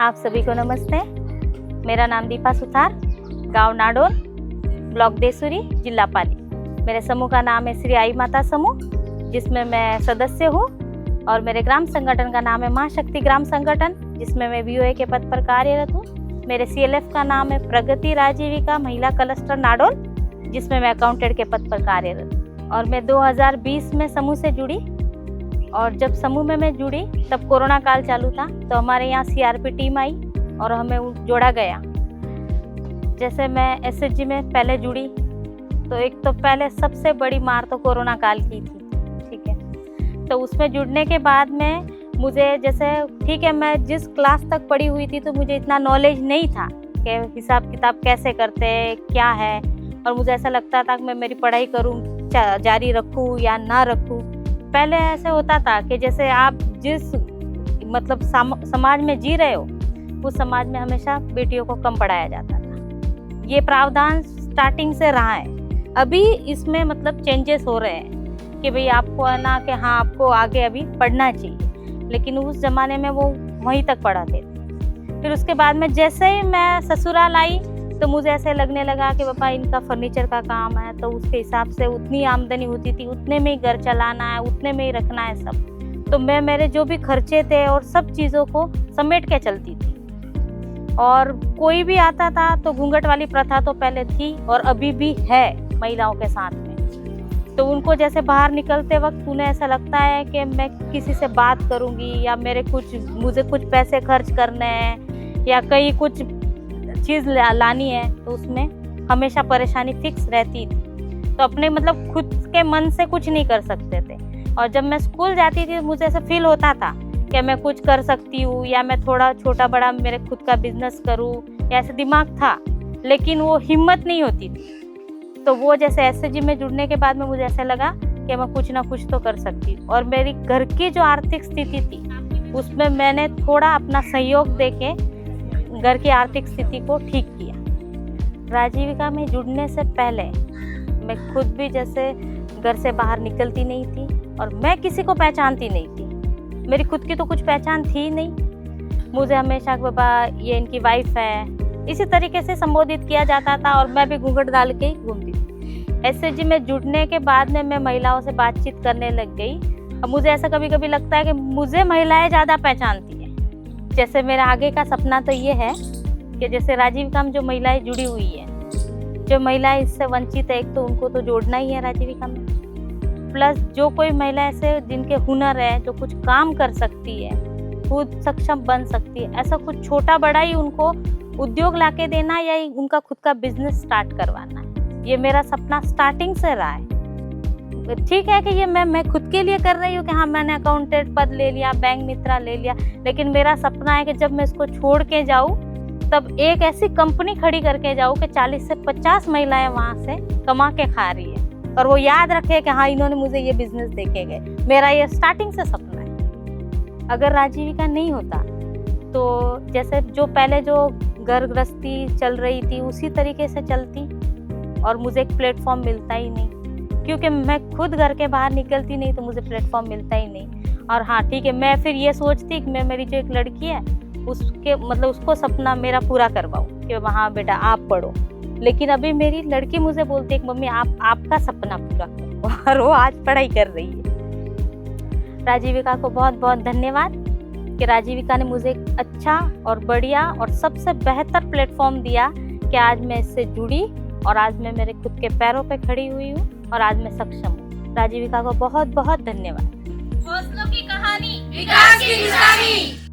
आप सभी को नमस्ते। मेरा नाम दीपा सुथार, गांव नाडोल, ब्लॉक देसुरी, जिला पाली। मेरे समूह का नाम है श्री आई माता समूह, जिसमें मैं सदस्य हूँ। और मेरे ग्राम संगठन का नाम है महाशक्ति ग्राम संगठन, जिसमें मैं वीओए के पद पर कार्यरत हूँ। मेरे सीएलएफ का नाम है प्रगति राजीविका महिला क्लस्टर नाडोल, जिसमें मैं अकाउंटेंट के पद पर कार्यरत हूँ। और मैं 2020 में समूह से जुड़ी, और जब समूह में मैं जुड़ी तब कोरोना काल चालू था, तो हमारे यहाँ सीआरपी टीम आई और हमें जोड़ा गया। जैसे मैं एसएचजी में पहले जुड़ी, तो एक तो पहले सबसे बड़ी मार तो कोरोना काल की थी, ठीक है। तो उसमें जुड़ने के बाद में मुझे जैसे ठीक है, मैं जिस क्लास तक पढ़ी हुई थी तो मुझे इतना नॉलेज नहीं था कि हिसाब किताब कैसे करते हैं, क्या है। और मुझे ऐसा लगता था कि मैं मेरी पढ़ाई करूँ, जारी रखूँ या ना रखूँ। पहले ऐसे होता था कि जैसे आप जिस मतलब समाज में जी रहे हो, उस समाज में हमेशा बेटियों को कम पढ़ाया जाता था। ये प्रावधान स्टार्टिंग से रहा है। अभी इसमें मतलब चेंजेस हो रहे हैं कि भाई आपको है ना कि हाँ, आपको आगे अभी पढ़ना चाहिए, लेकिन उस ज़माने में वो वहीं तक पढ़ाते थे। फिर उसके बाद में जैसे ही मैं ससुराल आई तो मुझे ऐसे लगने लगा कि पापा इनका फर्नीचर का काम है, तो उसके हिसाब से उतनी आमदनी होती थी, उतने में ही घर चलाना है, उतने में ही रखना है सब। तो मैं मेरे जो भी खर्चे थे और सब चीज़ों को समेट के चलती थी। और कोई भी आता था तो घूंघट वाली प्रथा तो पहले थी और अभी भी है महिलाओं के साथ में। तो उनको जैसे बाहर निकलते वक्त उन्हें ऐसा लगता है कि मैं किसी से बात करूँगी या मुझे कुछ पैसे खर्च करने हैं या कहीं कुछ चीज़ लानी है, तो उसमें हमेशा परेशानी फिक्स रहती थी। तो अपने मतलब खुद के मन से कुछ नहीं कर सकते थे। और जब मैं स्कूल जाती थी मुझे ऐसा फील होता था कि मैं कुछ कर सकती हूँ या मैं थोड़ा छोटा बड़ा मेरे खुद का बिजनेस करूँ, या ऐसे दिमाग था, लेकिन वो हिम्मत नहीं होती थी। तो वो जैसे एसएचजी में जुड़ने के बाद में मुझे ऐसा लगा कि मैं कुछ ना कुछ तो कर सकती हूँ। और मेरी घर की जो आर्थिक स्थिति थी उसमें मैंने थोड़ा अपना सहयोग देके घर की आर्थिक स्थिति को ठीक किया। राजीविका में जुड़ने से पहले मैं खुद भी जैसे घर से बाहर निकलती नहीं थी और मैं किसी को पहचानती नहीं थी। मेरी खुद की तो कुछ पहचान थी नहीं। मुझे हमेशा बाबा ये इनकी वाइफ है, इसी तरीके से संबोधित किया जाता था और मैं भी घूंघट डाल के ही घूमती थी। एसएचजी में जुड़ने के बाद में मैं महिलाओं से बातचीत करने लग गई। अब मुझे ऐसा कभी कभी लगता है कि मुझे महिलाएं ज़्यादा पहचानती हैं। जैसे मेरा आगे का सपना तो ये है कि जैसे राजीविका में जो महिलाएं जुड़ी हुई है, जो महिलाएं इससे वंचित है, एक तो उनको तो जोड़ना ही है राजीविका में। प्लस जो कोई महिला ऐसे जिनके हुनर है, जो कुछ काम कर सकती है, खुद सक्षम बन सकती है, ऐसा कुछ छोटा बड़ा ही उनको उद्योग लाके देना या उनका खुद का बिजनेस स्टार्ट करवाना है। ये मेरा सपना स्टार्टिंग से रहा है। ठीक है कि ये मैं खुद के लिए कर रही हूँ कि हाँ, मैंने अकाउंटेंट पद ले लिया, बैंक मित्रा ले लिया, लेकिन मेरा सपना है कि जब मैं इसको छोड़ के जाऊँ तब एक ऐसी कंपनी खड़ी करके जाऊँ कि 40 से 50 महिलाएं वहाँ से कमा के खा रही है और वो याद रखे कि हाँ, इन्होंने मुझे ये बिजनेस देके गए। मेरा ये स्टार्टिंग से सपना है। अगर राजीविका नहीं होता तो जैसे जो पहले जो घर गृहस्थी चल रही थी उसी तरीके से चलती और मुझे एक प्लेटफॉर्म मिलता ही नहीं, क्योंकि मैं खुद घर के बाहर निकलती नहीं तो मुझे प्लेटफॉर्म मिलता ही नहीं। और हाँ ठीक है, मैं फिर ये सोचती कि मैं मेरी जो एक लड़की है उसके मतलब उसको सपना मेरा पूरा करवाऊँ कि हाँ बेटा आप पढ़ो। लेकिन अभी मेरी लड़की मुझे बोलती है कि मम्मी आप आपका सपना पूरा करो, और वो आज पढ़ाई कर रही है। राजीविका को बहुत बहुत धन्यवाद कि राजीविका ने मुझे एक अच्छा और बढ़िया और सबसे बेहतर प्लेटफॉर्म दिया कि आज मैं इससे जुड़ी और आज मैं मेरे खुद के पैरों पे खड़ी हुई हूँ और आज मैं सक्षम हूँ। राजीविका को बहुत बहुत धन्यवाद। हौसलों की कहानी, विकास की निशानी।